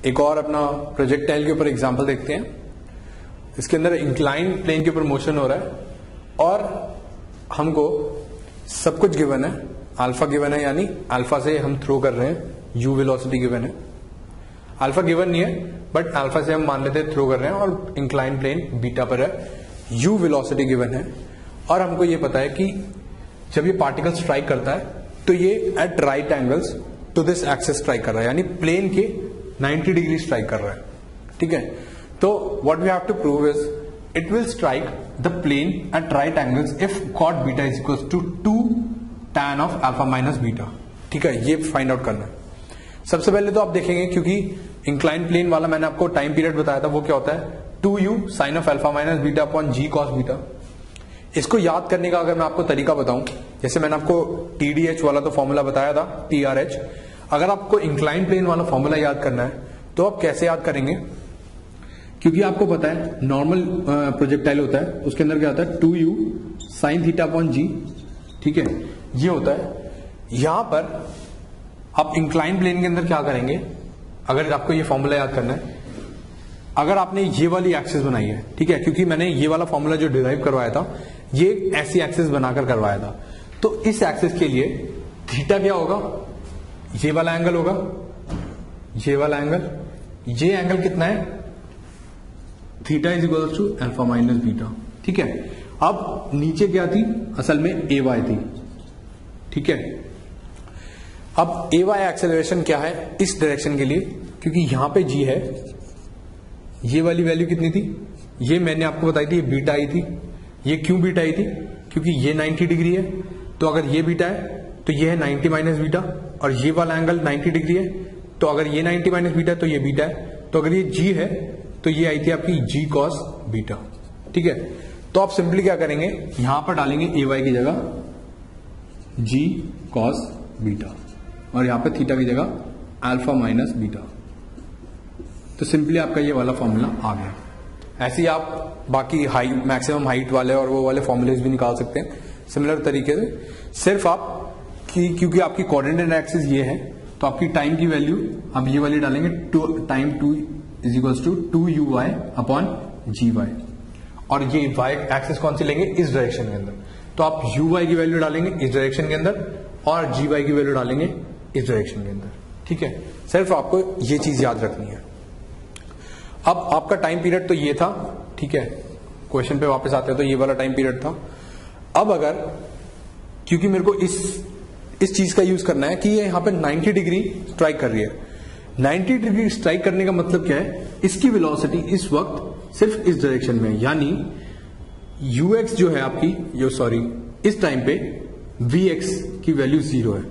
एक और अपना प्रोजेक्टाइल के ऊपर एग्जांपल देखते हैं। इसके अंदर इंक्लाइंड प्लेन के ऊपर मोशन हो रहा है और हमको सब कुछ गिवन है, अल्फा गिवन है, यानी अल्फा से हम थ्रो कर रहे हैं, यू वेलोसिटी गिवन है। अल्फा गिवन नहीं है बट अल्फा से हम मान लेते हैं थ्रो कर रहे हैं और इंक्लाइंड प्लेन बीटा पर है, यू वेलोसिटी गिवन है और हमको ये पता है कि जब ये पार्टिकल स्ट्राइक करता है तो ये at right angles to this axis strike कर रहा है, यानी प्लेन के 90 डिग्री स्ट्राइक कर रहा है। ठीक है, तो what we have to prove is it will strike the plane at right angles if cot beta is equal to 2 tan of alpha minus beta. ठीक है, ये फाइंड आउट करना है। सबसे पहले तो आप देखेंगे, क्योंकि इंक्लाइन प्लेन वाला मैंने आपको टाइम पीरियड बताया था, वो क्या होता है 2u sine of alpha minus beta upon g cos beta. इसको याद करने का अगर मैं आपको तरीका बताऊं, जैसे मैंने आपको TDH वाला तो फॉर्मूला बताया था, TRH, अगर आपको इंक्लाइन प्लेन वाला फॉर्मूला याद करना है तो आप कैसे याद करेंगे, क्योंकि आपको पता है नॉर्मल प्रोजेक्टाइल होता है, उसके अंदर क्या होता है 2u साइन थीटा अपॉन जी। ठीक है, ये होता है। यहां पर आप इंक्लाइन प्लेन के अंदर क्या करेंगे, अगर आपको ये फॉर्मूला याद करना है, अगर आपने ये वाली एक्सिस बनाई है, ठीक है, क्योंकि मैंने ये वाला फॉर्मूला जो डिराइव करवाया था ये ऐसी एक्सिस बनाकर करवाया था, तो इस एक्सिस के लिए थीटा क्या होगा, ये वाला एंगल होगा, ये वाला एंगल, ये एंगल कितना है, theta is equal to alpha minus beta. ठीक है, अब नीचे क्या थी, असल में ए वाई थी। ठीक है, अब ए वाई एक्सेलरेशन क्या है इस डायरेक्शन के लिए, क्योंकि यहां पे जी है, ये वाली वैल्यू कितनी थी, ये मैंने आपको बताई थी, ये बीटा आई थी। ये क्यों बीटा आई थी, क्योंकि ये 90 डिग्री है, तो अगर ये बीटा है तो ये है 90 माइनस बीटा, और ये वाला एंगल 90 डिग्री है, तो अगर ये 90 माइनस बीटा है तो ये बीटा है, तो अगर ये जी है तो ये आई थी आपकी जी कॉस बीटा। ठीक है, तो आप सिंपली क्या करेंगे, यहां पर डालेंगे ए वाई की जगह जी कॉस बीटा और यहां पे थीटा की जगह अल्फा माइनस बीटा, तो सिंपली आपका ये वाला फॉर्मूला आ गया। ऐसे ही आप बाकी हाइट, मैक्सिमम हाइट वाले और वो वाले फॉर्मूलेज भी निकाल सकते हैं सिमिलर तरीके से। सिर्फ आप क्योंकि आपकी कोऑर्डिनेट एक्सिस ये है, तो आपकी टाइम की वैल्यू आप ये वाली डालेंगे, time 2 is equal to 2u upon g y, और ये वाई एक्सिस कौन सी लेंगे, इस डायरेक्शन के अंदर, तो आप u की वैल्यू डालेंगे इस डायरेक्शन के अंदर और जी की वैल्यू डालेंगे इस डायरेक्शन के अंदर। ठीक है, सिर्फ आपको ये चीज याद रखनी है। अब आपका टाइम पीरियड तो ये था। ठीक है, क्वेश्चन पे वापस आते हैं तो ये वाला टाइम पीरियड था। अब अगर, क्योंकि मेरे को इस चीज का यूज करना है कि ये यहां पे 90 डिग्री स्ट्राइक कर रही है, 90 डिग्री स्ट्राइक करने का मतलब क्या है, इसकी वेलोसिटी इस वक्त सिर्फ इस डायरेक्शन में है, यानी ux जो है आपकी, जो सॉरी इस टाइम पे vx की वैल्यू 0 है,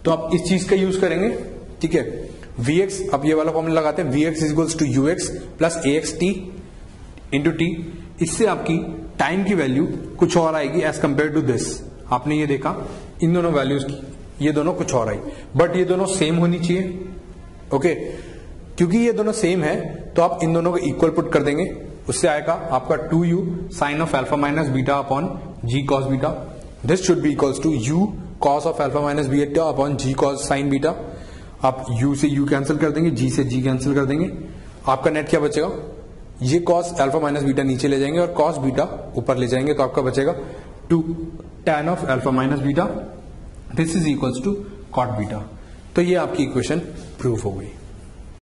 तो आप इस चीज का यूज करेंगे। ठीक है, vx, अब ये वाला फॉर्मूला लगाते हैं, vx is equals to ux plus ax t into t. इससे आपकी टाइम की वैल्यू कुछ और आएगी एज कंपेयर टू दिस। आपने ये देखा इन दोनों वैल्यूज की, ये दोनों कुछ और आई, बट ये दोनों सेम होनी चाहिए। ओके, क्योंकि ये दोनों सेम है तो आप इन दोनों को इक्वल पुट कर देंगे, उससे आएगा आपका 2u sine of alpha minus beta upon g cos beta. This should be equals to u cos of alpha minus beta upon g cos sine beta. आप u से u कैंसिल कर देंगे, g से g कैंसिल कर देंगे, आपका net क्या बचेगा, ये कॉस अल्फा माइनस बीटा नीचे ले जाएंगे और कॉस बीटा ऊपर ले जाएंगे, तो आपका बचेगा 2 tan of alpha minus beta, this is equals to cot beta. तो ये आपकी इक्वेशन प्रूफ हो गई।